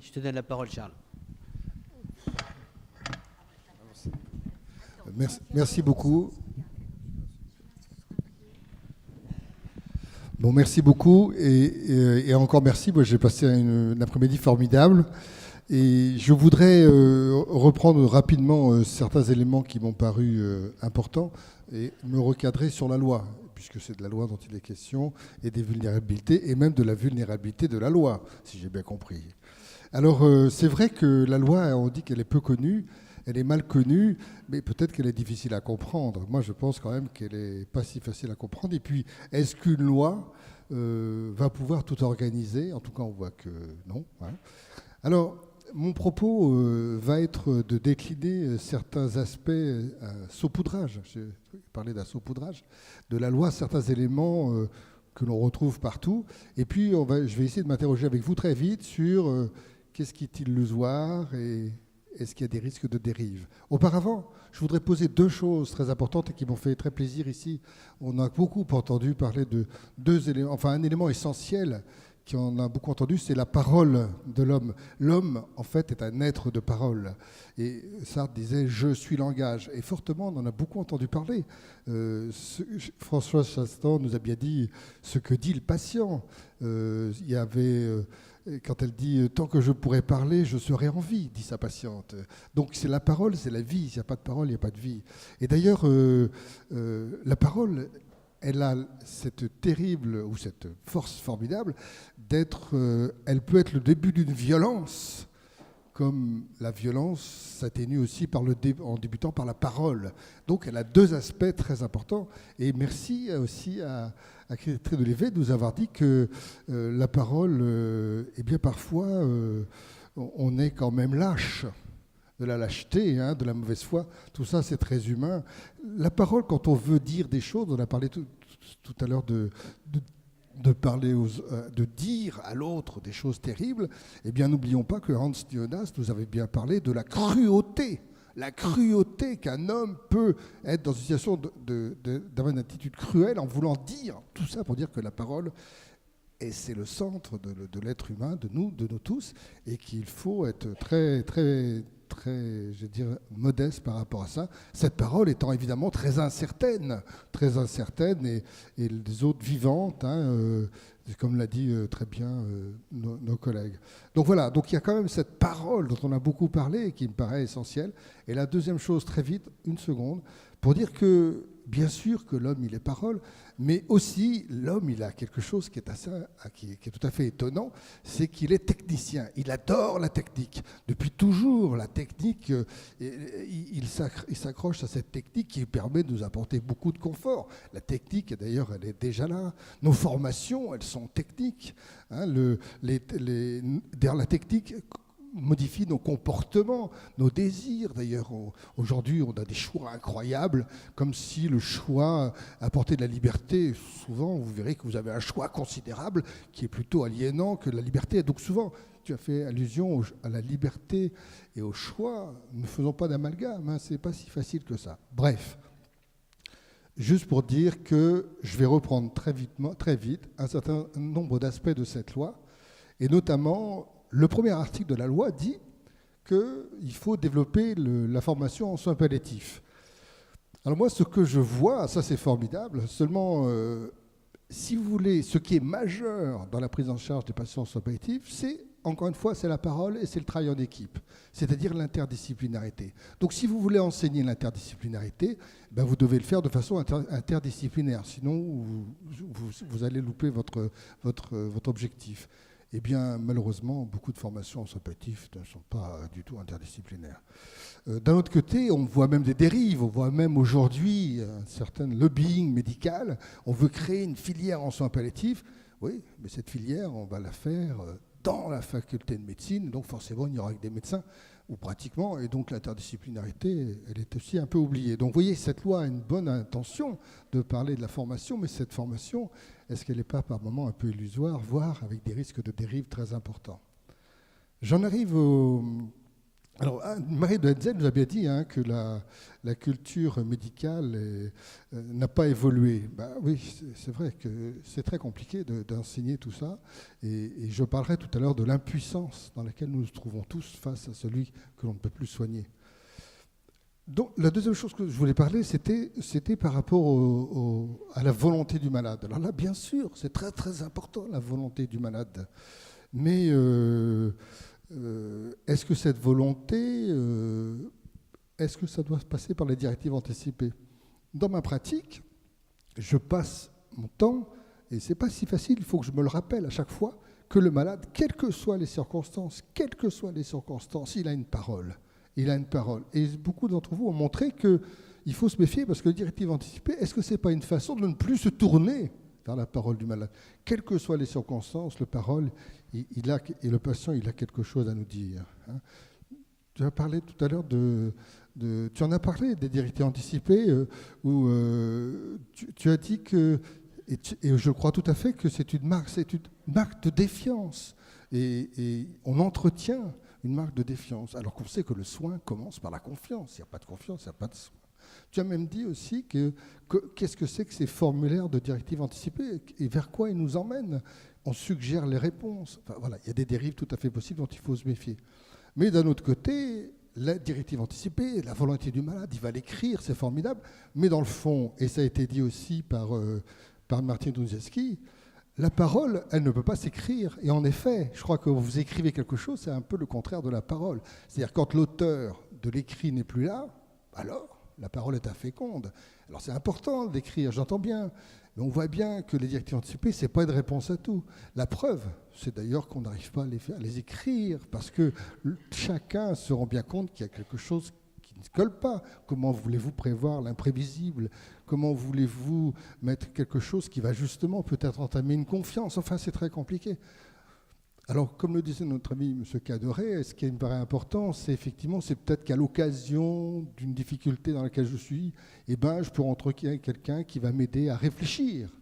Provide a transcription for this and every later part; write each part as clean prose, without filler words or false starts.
Je te donne la parole, Charles. Merci beaucoup. Bon, merci beaucoup et encore merci. Moi, j'ai passé un après-midi formidable et je voudrais reprendre rapidement certains éléments qui m'ont paru importants et me recadrer sur la loi, puisque c'est de la loi dont il est question et des vulnérabilités et même de la vulnérabilité de la loi, si j'ai bien compris. Alors, c'est vrai que la loi, on dit qu'elle est peu connue. Elle est mal connue, mais peut-être qu'elle est difficile à comprendre. Moi, je pense quand même qu'elle n'est pas si facile à comprendre. Et puis, est-ce qu'une loi va pouvoir tout organiser? En tout cas, on voit que non. Hein. Alors, mon propos va être de décliner certains aspects saupoudrage. Je parlais d'un saupoudrage de la loi, certains éléments que l'on retrouve partout. Et puis, je vais essayer de m'interroger avec vous très vite sur qu'est-ce qui est illusoire et est-ce qu'il y a des risques de dérive. Auparavant, je voudrais poser deux choses très importantes et qui m'ont fait très plaisir ici. On a beaucoup entendu parler de deux éléments, enfin un élément essentiel qu'on a beaucoup entendu, c'est la parole de l'homme. L'homme, en fait, est un être de parole. Et Sartre disait « je suis langage ». Et fortement, on en a beaucoup entendu parler. Françoise Chastan nous a bien dit ce que dit le patient. Il y avait... Quand elle dit « tant que je pourrai parler, je serai en vie », dit sa patiente. Donc c'est la parole, c'est la vie. S'il n'y a pas de parole, il n'y a pas de vie. Et d'ailleurs, la parole, elle a cette terrible, ou cette force formidable, elle peut être le début d'une violence, comme la violence s'atténue aussi en débutant par la parole. Donc elle a deux aspects très importants. Et merci aussi à Catherine Delevet de nous avoir dit que la parole, eh bien parfois, on est quand même lâche, de la lâcheté, hein, de la mauvaise foi. Tout ça, c'est très humain. La parole, quand on veut dire des choses, on a parlé tout à l'heure de dire à l'autre des choses terribles, eh bien n'oublions pas que Hans Jonas nous avait bien parlé de la cruauté. La cruauté qu'un homme peut être dans une situation d'avoir une attitude cruelle en voulant dire tout ça pour dire que la parole, et c'est le centre de l'être humain, de nous tous, et qu'il faut être très, très, très, je veux dire, modeste par rapport à ça. Cette parole étant évidemment très incertaine et les autres vivantes, hein, comme l'a dit très bien nos collègues. Donc voilà, donc il y a quand même cette parole dont on a beaucoup parlé et qui me paraît essentielle. Et la deuxième chose, très vite, une seconde, pour dire que, bien sûr que l'homme, il est parole, mais aussi l'homme, il a quelque chose qui est tout à fait étonnant, c'est qu'il est technicien. Il adore la technique. Depuis toujours, la technique, il s'accroche à cette technique qui permet de nous apporter beaucoup de confort. La technique, d'ailleurs, elle est déjà là. Nos formations, elles sont techniques. Hein, derrière la technique modifie nos comportements, nos désirs. D'ailleurs, aujourd'hui, on a des choix incroyables, comme si le choix apportait de la liberté. Souvent, vous verrez que vous avez un choix considérable qui est plutôt aliénant que la liberté. Donc souvent, tu as fait allusion à la liberté et au choix. Ne faisons pas d'amalgame, hein, c'est pas si facile que ça. Bref, juste pour dire que je vais reprendre très vite un certain nombre d'aspects de cette loi, et notamment... Le premier article de la loi dit qu'il faut développer la formation en soins palliatifs. Alors moi, ce que je vois, ça c'est formidable, seulement, si vous voulez, ce qui est majeur dans la prise en charge des patients en soins palliatifs, c'est, encore une fois, c'est la parole et c'est le travail en équipe, c'est-à-dire l'interdisciplinarité. Donc si vous voulez enseigner l'interdisciplinarité, ben, vous devez le faire de façon interdisciplinaire, sinon vous allez louper votre objectif. Eh bien, malheureusement, beaucoup de formations en soins palliatifs ne sont pas du tout interdisciplinaires. D'un autre côté, on voit même des dérives. On voit même aujourd'hui un certain lobbying médical. On veut créer une filière en soins palliatifs. Oui, mais cette filière, on va la faire dans la faculté de médecine. Donc forcément, il n'y aura que des médecins, ou pratiquement. Et donc l'interdisciplinarité, elle est aussi un peu oubliée. Donc vous voyez, cette loi a une bonne intention de parler de la formation, mais cette formation... est-ce qu'elle n'est pas par moments un peu illusoire, voire avec des risques de dérive très importants? J'en arrive Alors, Marie de Hetzel nous a bien dit que la culture médicale n'a pas évolué. Ben, oui, c'est vrai que c'est très compliqué d'enseigner tout ça. Et je parlerai tout à l'heure de l'impuissance dans laquelle nous nous trouvons tous face à celui que l'on ne peut plus soigner. Donc, la deuxième chose que je voulais parler, c'était par rapport à la volonté du malade. Alors là, bien sûr, c'est très très important, la volonté du malade. Mais est-ce que cette volonté, est-ce que ça doit se passer par les directives anticipées? Dans ma pratique, je passe mon temps, et ce n'est pas si facile, il faut que je me le rappelle à chaque fois, que le malade, quelles que soient les circonstances, il a une parole. Il a une parole. Et beaucoup d'entre vous ont montré qu'il faut se méfier parce que les directives anticipées, est-ce que ce n'est pas une façon de ne plus se tourner vers la parole du malade? Quelles que soient les circonstances, le patient, il a quelque chose à nous dire. Tu as parlé tout à l'heure tu en as parlé des directives anticipées où tu as dit que, et je crois tout à fait que c'est une marque de défiance. Et on entretient une marque de défiance, alors qu'on sait que le soin commence par la confiance. Il n'y a pas de confiance, il n'y a pas de soin. Tu as même dit aussi qu'est-ce que c'est que ces formulaires de directives anticipées et vers quoi ils nous emmènent? On suggère les réponses. Enfin, voilà, il y a des dérives tout à fait possibles dont il faut se méfier. Mais d'un autre côté, la directive anticipée, la volonté du malade, il va l'écrire, c'est formidable. Mais dans le fond, et ça a été dit aussi par Martin Duniewski, la parole, elle ne peut pas s'écrire. Et en effet, je crois que vous écrivez quelque chose, c'est un peu le contraire de la parole. C'est-à-dire quand l'auteur de l'écrit n'est plus là, alors la parole est inféconde. Alors c'est important d'écrire, j'entends bien. Mais on voit bien que les directives anticipées, ce n'est pas une réponse à tout. La preuve, c'est d'ailleurs qu'on n'arrive pas à les écrire, parce que chacun se rend bien compte qu'il y a quelque chose qui ne colle pas. Comment voulez-vous prévoir l'imprévisible? Comment voulez-vous mettre quelque chose qui va justement peut-être entamer une confiance? Enfin, c'est très compliqué. Alors, comme le disait notre ami M. Cadoré, ce qui me paraît important, c'est effectivement, c'est peut-être qu'à l'occasion d'une difficulté dans laquelle je suis, je peux rencontrer quelqu'un qui va m'aider à réfléchir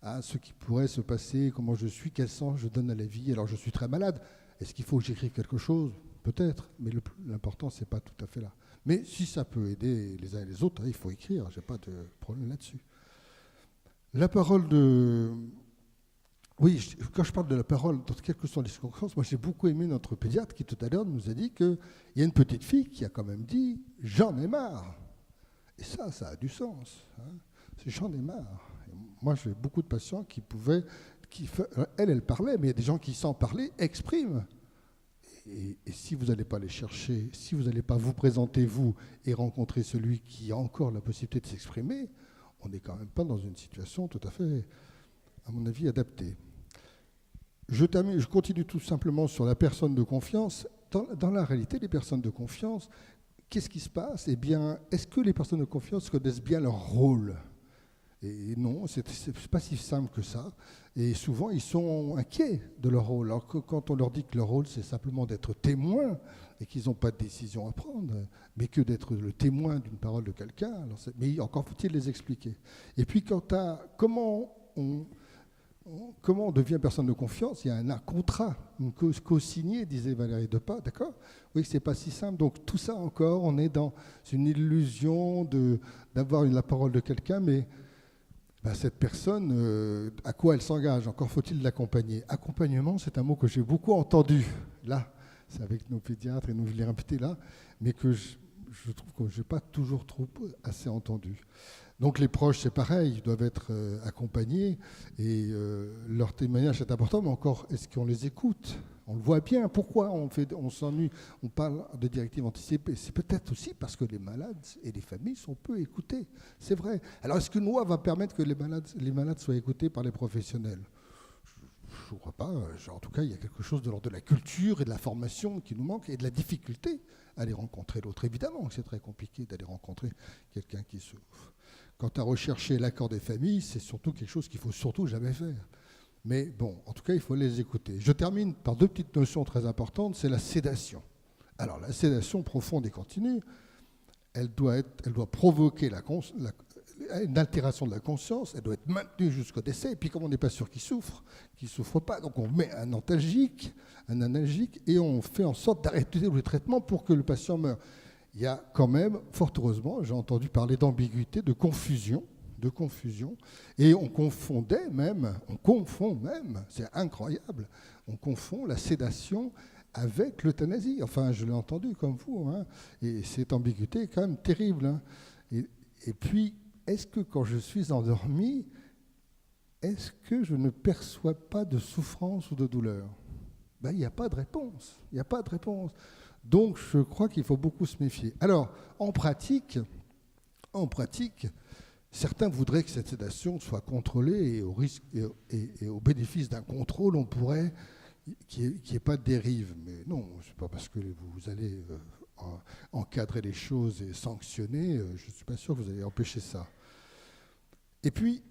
à ce qui pourrait se passer, comment je suis, quel sens je donne à la vie. Alors, je suis très malade. Est-ce qu'il faut que j'écrive quelque chose? Peut-être, mais l'important, ce n'est pas tout à fait là. Mais si ça peut aider les uns et les autres, il faut écrire, je n'ai pas de problème là-dessus. La parole de... Oui, quand je parle de la parole, dans quelles que soient les circonstances, moi j'ai beaucoup aimé notre pédiatre qui tout à l'heure nous a dit qu'il y a une petite fille qui a quand même dit « j'en ai marre ». Et ça a du sens. C'est « j'en ai marre ». Et moi j'ai beaucoup de patients qui pouvaient... Elle parlait, mais il y a des gens qui, sans parler, expriment. Et si vous n'allez pas les chercher, si vous n'allez pas vous présenter, vous, et rencontrer celui qui a encore la possibilité de s'exprimer, on n'est quand même pas dans une situation tout à fait, à mon avis, adaptée. Je continue tout simplement sur la personne de confiance. Dans la réalité, les personnes de confiance, qu'est-ce qui se passe? Eh bien, est-ce que les personnes de confiance connaissent bien leur rôle? Et non, c'est pas si simple que ça. Et souvent, ils sont inquiets de leur rôle. Alors que quand on leur dit que leur rôle, c'est simplement d'être témoin et qu'ils n'ont pas de décision à prendre, mais que d'être le témoin d'une parole de quelqu'un, mais encore faut-il les expliquer. Et puis, quant à comment on devient personne de confiance, il y a un contrat, une co-signée, disait Valérie Depas, d'accord? Oui, c'est pas si simple. Donc tout ça encore, on est dans une illusion d'avoir la parole de quelqu'un, mais cette personne, à quoi elle s'engage? Encore faut-il l'accompagner. Accompagnement, c'est un mot que j'ai beaucoup entendu, là, c'est avec nos pédiatres et nous je l'ai répété là, mais que je trouve que je n'ai pas toujours trop assez entendu. Donc les proches, c'est pareil, ils doivent être accompagnés et leur témoignage est important, mais encore, est-ce qu'on les écoute? On le voit bien. Pourquoi on s'ennuie? On parle de directives anticipées. C'est peut-être aussi parce que les malades et les familles sont peu écoutés. C'est vrai. Alors est-ce qu'une loi va permettre que les malades soient écoutés par les professionnels? Je ne crois pas. En tout cas, il y a quelque chose de l'ordre de la culture et de la formation qui nous manque et de la difficulté à aller rencontrer l'autre. Évidemment que c'est très compliqué d'aller rencontrer quelqu'un qui souffre. Quant à rechercher l'accord des familles, c'est surtout quelque chose qu'il ne faut surtout jamais faire. Mais bon, en tout cas, il faut les écouter. Je termine par deux petites notions très importantes, c'est la sédation. Alors, la sédation profonde et continue, elle doit provoquer une altération de la conscience, elle doit être maintenue jusqu'au décès, et puis comme on n'est pas sûr qu'il souffre pas, donc on met un antalgique, un analgésique, et on fait en sorte d'arrêter le traitement pour que le patient meure. Il y a quand même, fort heureusement, j'ai entendu parler d'ambiguïté, de confusion, et on confond même, c'est incroyable, on confond la sédation avec l'euthanasie. Enfin, je l'ai entendu comme vous, hein, et cette ambiguïté est quand même terrible. Hein. Et puis, est-ce que quand je suis endormi, est-ce que je ne perçois pas de souffrance ou de douleur? Il n'y a pas de réponse. Il n'y a pas de réponse. Donc, je crois qu'il faut beaucoup se méfier. Alors, en pratique, certains voudraient que cette sédation soit contrôlée et au risque et au bénéfice d'un contrôle, on pourrait qu'il n'y ait pas de dérive. Mais non, ce n'est pas parce que vous allez encadrer les choses et sanctionner, je ne suis pas sûr que vous allez empêcher ça. Et puis,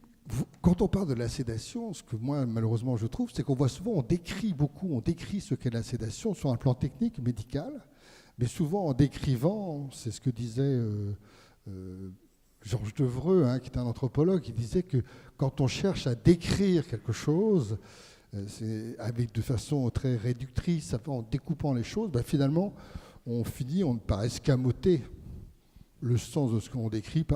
quand on parle de la sédation, ce que moi, malheureusement, je trouve, c'est qu'on voit souvent, on décrit ce qu'est la sédation sur un plan technique, médical, mais souvent en décrivant, c'est ce que disait Georges Devreux, hein, qui est un anthropologue, qui disait que quand on cherche à décrire quelque chose, de façon très réductrice, en découpant les choses, finalement, on finit par escamoter le sens de ce qu'on décrit,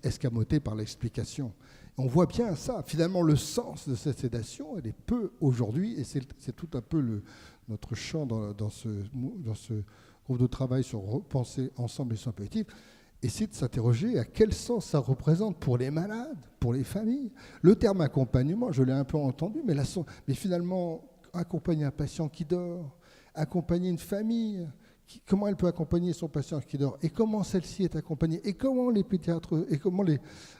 escamoté par l'explication. On voit bien ça. Finalement, le sens de cette sédation, elle est peu aujourd'hui, et c'est tout un peu notre champ dans ce groupe de travail sur repenser ensemble les soins palliatifs, essayer de s'interroger à quel sens ça représente pour les malades, pour les familles. Le terme accompagnement, je l'ai un peu entendu, mais finalement, accompagner un patient qui dort, accompagner une famille, comment elle peut accompagner son patient qui dort, et comment celle-ci est accompagnée, et comment les pédiatres, et comment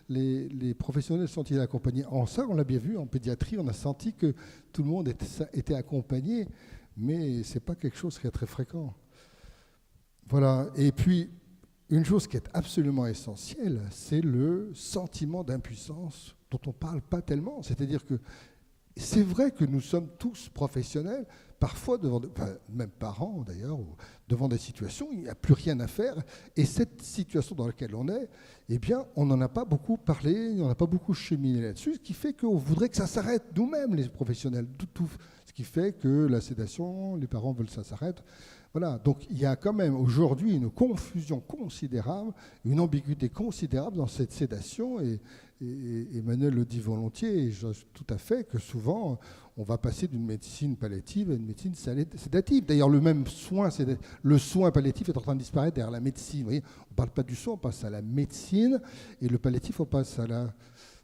les professionnels sont-ils accompagnés. En ça, on l'a bien vu, en pédiatrie, on a senti que tout le monde était accompagné, mais ce n'est pas quelque chose qui est très fréquent. Voilà, et puis, une chose qui est absolument essentielle, c'est le sentiment d'impuissance dont on ne parle pas tellement. C'est-à-dire que c'est vrai que nous sommes tous professionnels, parfois, même parents d'ailleurs, devant des situations où il n'y a plus rien à faire. Et cette situation dans laquelle on est, eh bien, on n'en a pas beaucoup parlé, on n'a pas beaucoup cheminé là-dessus, ce qui fait qu'on voudrait que ça s'arrête nous-mêmes, les professionnels. Tout, ce qui fait que la sédation, les parents veulent que ça s'arrête. Voilà, donc il y a quand même aujourd'hui une confusion considérable, une ambiguïté considérable dans cette sédation, et Emmanuel le dit volontiers, et tout à fait, que souvent on va passer d'une médecine palliative à une médecine sédative. D'ailleurs, le soin palliatif est en train de disparaître derrière la médecine. Vous voyez, on ne parle pas du soin, on passe à la médecine, et le palliatif, on passe à la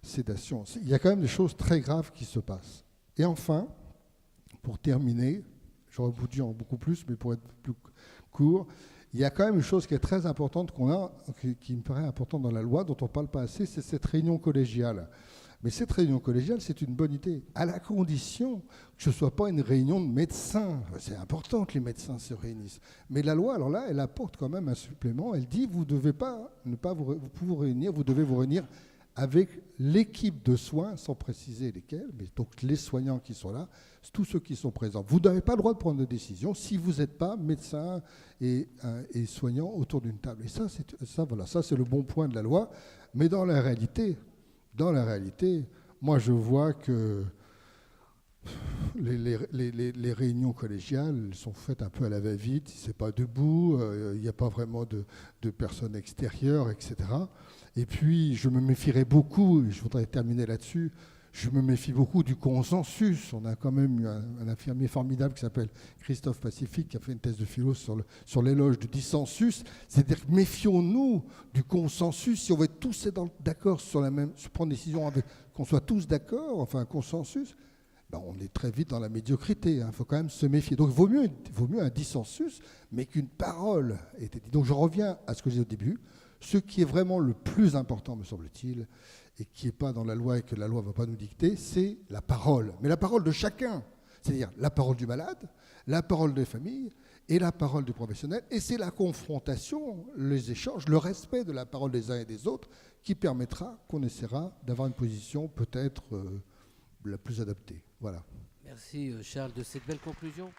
sédation. Il y a quand même des choses très graves qui se passent. Et enfin, pour terminer, j'aurais voulu dire beaucoup plus, mais pour être plus court, il y a quand même une chose qui est très importante qui me paraît importante dans la loi, dont on ne parle pas assez, c'est cette réunion collégiale. Mais cette réunion collégiale, c'est une bonne idée, à la condition que ce ne soit pas une réunion de médecins. C'est important que les médecins se réunissent. Mais la loi, alors là, elle apporte quand même un supplément. Elle dit, vous devez vous réunir, vous devez vous réunir avec l'équipe de soins, sans préciser lesquels, mais donc les soignants qui sont là, tous ceux qui sont présents. Vous n'avez pas le droit de prendre de décision si vous n'êtes pas médecin et soignant autour d'une table. Et ça, c'est le bon point de la loi. Mais dans la réalité, moi je vois que les réunions collégiales sont faites un peu à la va-vite, c'est pas debout, il n'y a pas vraiment de personnes extérieures, etc. Et puis, je me méfierais beaucoup, et je voudrais terminer là-dessus, je me méfie beaucoup du consensus. On a quand même eu un infirmier formidable qui s'appelle Christophe Pacifique, qui a fait une thèse de philo sur l'éloge du dissensus. C'est-à-dire, méfions-nous du consensus. Si on va être tous d'accord sur prendre une décision, qu'on soit tous d'accord, enfin un consensus, on est très vite dans la médiocrité. Il faut quand même se méfier. Donc, il vaut mieux un dissensus, mais qu'une parole ait été dite. Donc, je reviens à ce que j'ai dit au début. Ce qui est vraiment le plus important, me semble-t-il, et qui n'est pas dans la loi et que la loi ne va pas nous dicter, c'est la parole. Mais la parole de chacun, c'est-à-dire la parole du malade, la parole des familles et la parole du professionnel. Et c'est la confrontation, les échanges, le respect de la parole des uns et des autres qui permettra qu'on essaiera d'avoir une position peut-être la plus adaptée. Voilà. Merci Charles de cette belle conclusion.